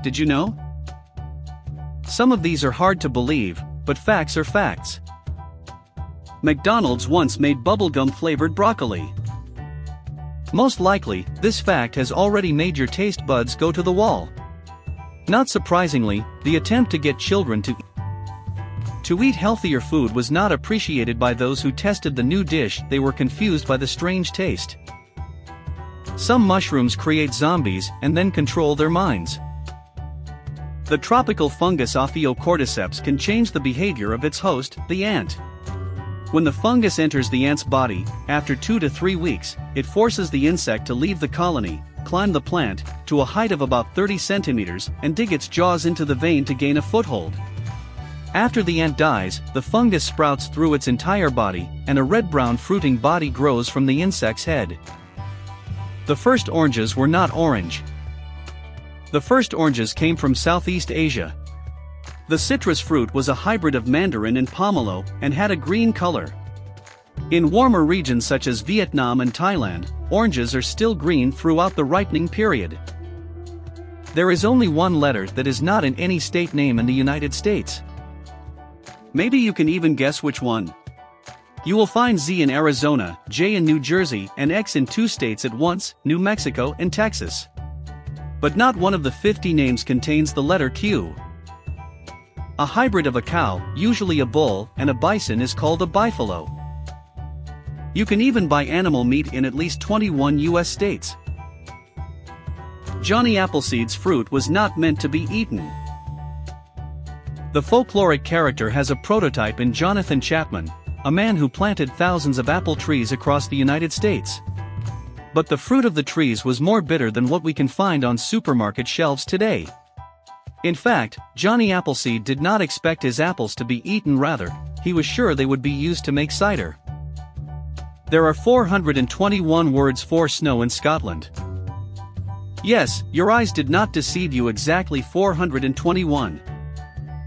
did you know? Some of these are hard to believe, but facts are facts. McDonald's once made bubblegum-flavored broccoli. Most likely, this fact has already made your taste buds go to the wall. Not surprisingly, the attempt to get children to eat healthier food was not appreciated by those who tested the new dish. They were confused by the strange taste. Some mushrooms create zombies and then control their minds. The tropical fungus Ophiocordyceps can change the behavior of its host, the ant. When the fungus enters the ant's body, after 2 to 3 weeks, it forces the insect to leave the colony, climb the plant to a height of about 30 centimeters, and dig its jaws into the vein to gain a foothold. After the ant dies, the fungus sprouts through its entire body, and a red-brown fruiting body grows from the insect's head. The first oranges were not orange. The first oranges came from Southeast Asia. The citrus fruit was a hybrid of mandarin and pomelo, and had a green color. In warmer regions such as Vietnam and Thailand, oranges are still green throughout the ripening period. There is only one letter that is not in any state name in the United States. Maybe you can even guess which one. You will find Z in Arizona, J in New Jersey, and X in 2 states at once, New Mexico and Texas. But not one of the 50 names contains the letter Q. A hybrid of a cow, usually a bull, and a bison is called a bifalo. You can even buy animal meat in at least 21 US states. Johnny Appleseed's fruit was not meant to be eaten. The folkloric character has a prototype in Jonathan Chapman, a man who planted thousands of apple trees across the United States. But the fruit of the trees was more bitter than what we can find on supermarket shelves today. In fact, Johnny Appleseed did not expect his apples to be eaten. Rather, he was sure they would be used to make cider. There are 421 words for snow in Scotland. Yes, your eyes did not deceive you, exactly 421.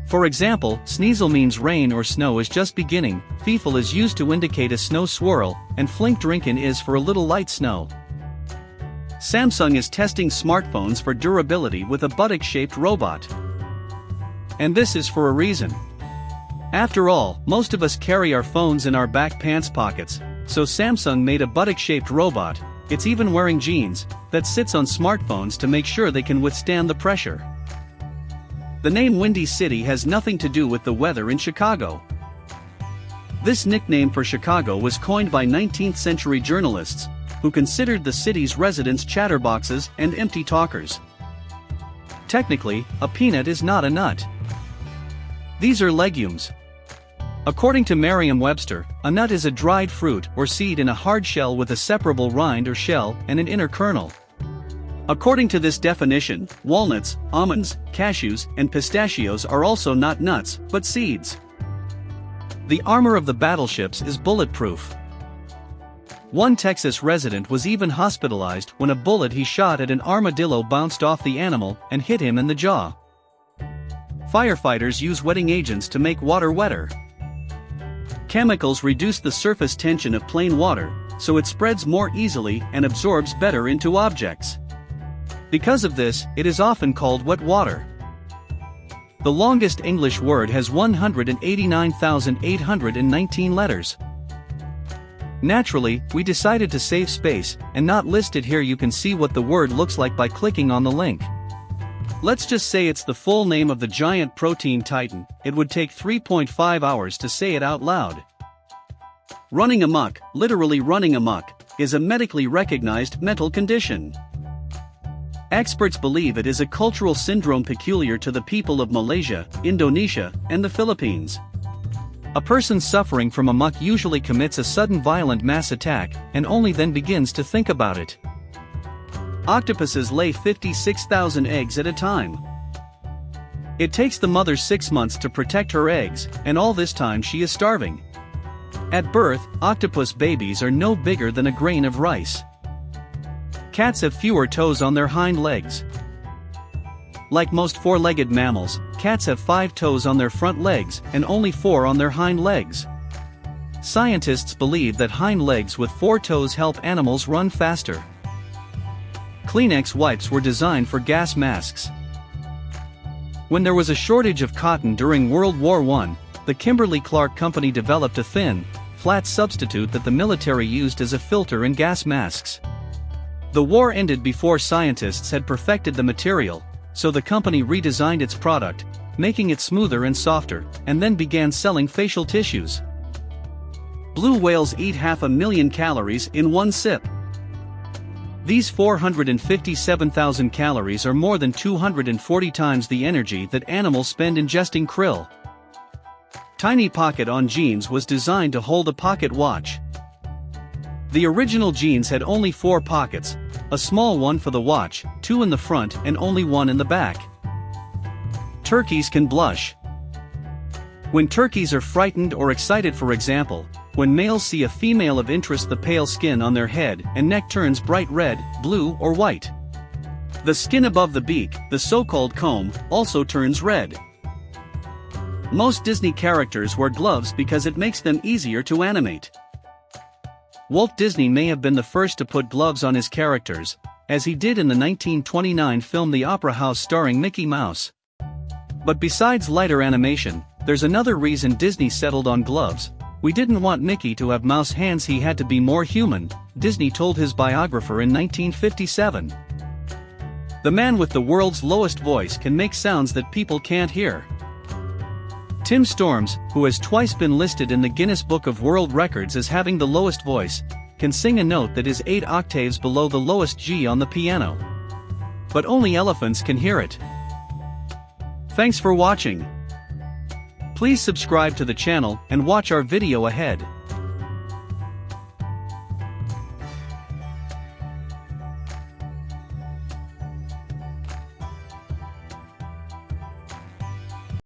For example, sneezel means rain or snow is just beginning, fiefel is used to indicate a snow swirl, and flink drinkin' is for a little light snow. Samsung is testing smartphones for durability with a buttock-shaped robot. And this is for a reason. After all, most of us carry our phones in our back pants pockets, so Samsung made a buttock-shaped robot, it's even wearing jeans, that sits on smartphones to make sure they can withstand the pressure. The name Windy City has nothing to do with the weather in Chicago. This nickname for Chicago was coined by 19th-century journalists, who considered the city's residents chatterboxes and empty talkers. Technically, a peanut is not a nut. These are legumes. According to Merriam-Webster, a nut is a dried fruit or seed in a hard shell with a separable rind or shell and an inner kernel. According to this definition, walnuts, almonds, cashews, and pistachios are also not nuts, but seeds. The armor of the battleships is bulletproof. One Texas resident was even hospitalized when a bullet he shot at an armadillo bounced off the animal and hit him in the jaw. Firefighters use wetting agents to make water wetter. Chemicals reduce the surface tension of plain water, so it spreads more easily and absorbs better into objects. Because of this, it is often called wet water. The longest English word has 189,819 letters. Naturally, we decided to save space and not list it here. You can see what the word looks like by clicking on the link. Let's just say it's the full name of the giant protein titan. It would take 3.5 hours to say it out loud. Running amok, literally running amok, is a medically recognized mental condition. Experts believe it is a cultural syndrome peculiar to the people of Malaysia, Indonesia, and the Philippines. A person suffering from amok usually commits a sudden violent mass attack and only then begins to think about it. Octopuses lay 56,000 eggs at a time. It takes the mother 6 months to protect her eggs, and all this time she is starving. At birth, octopus babies are no bigger than a grain of rice. Cats have fewer toes on their hind legs. Like most four-legged mammals, cats have 5 toes on their front legs and only 4 on their hind legs. Scientists believe that hind legs with 4 toes help animals run faster. Kleenex wipes were designed for gas masks. When there was a shortage of cotton during World War I, the Kimberly-Clark Company developed a thin, flat substitute that the military used as a filter in gas masks. The war ended before scientists had perfected the material, so the company redesigned its product, making it smoother and softer, and then began selling facial tissues. Blue whales eat 500,000 calories in one sip. These 457,000 calories are more than 240 times the energy that animals spend ingesting krill. Tiny pocket on jeans was designed to hold a pocket watch. The original jeans had only 4 pockets, a small one for the watch, 2 in the front and only 1 in the back. Turkeys can blush. When turkeys are frightened or excited, for example, when males see a female of interest, the pale skin on their head and neck turns bright red, blue or white. The skin above the beak, the so-called comb, also turns red. Most Disney characters wear gloves because it makes them easier to animate. Walt Disney may have been the first to put gloves on his characters, as he did in the 1929 film The Opera House starring Mickey Mouse. But besides lighter animation, there's another reason Disney settled on gloves. "We didn't want Mickey to have mouse hands, he had to be more human," Disney told his biographer in 1957. "The man with the world's lowest voice can make sounds that people can't hear." Tim Storms, who has twice been listed in the Guinness Book of World Records as having the lowest voice, can sing a note that is 8 octaves below the lowest G on the piano. But only elephants can hear it. Thanks for watching. Please subscribe to the channel and watch our video ahead.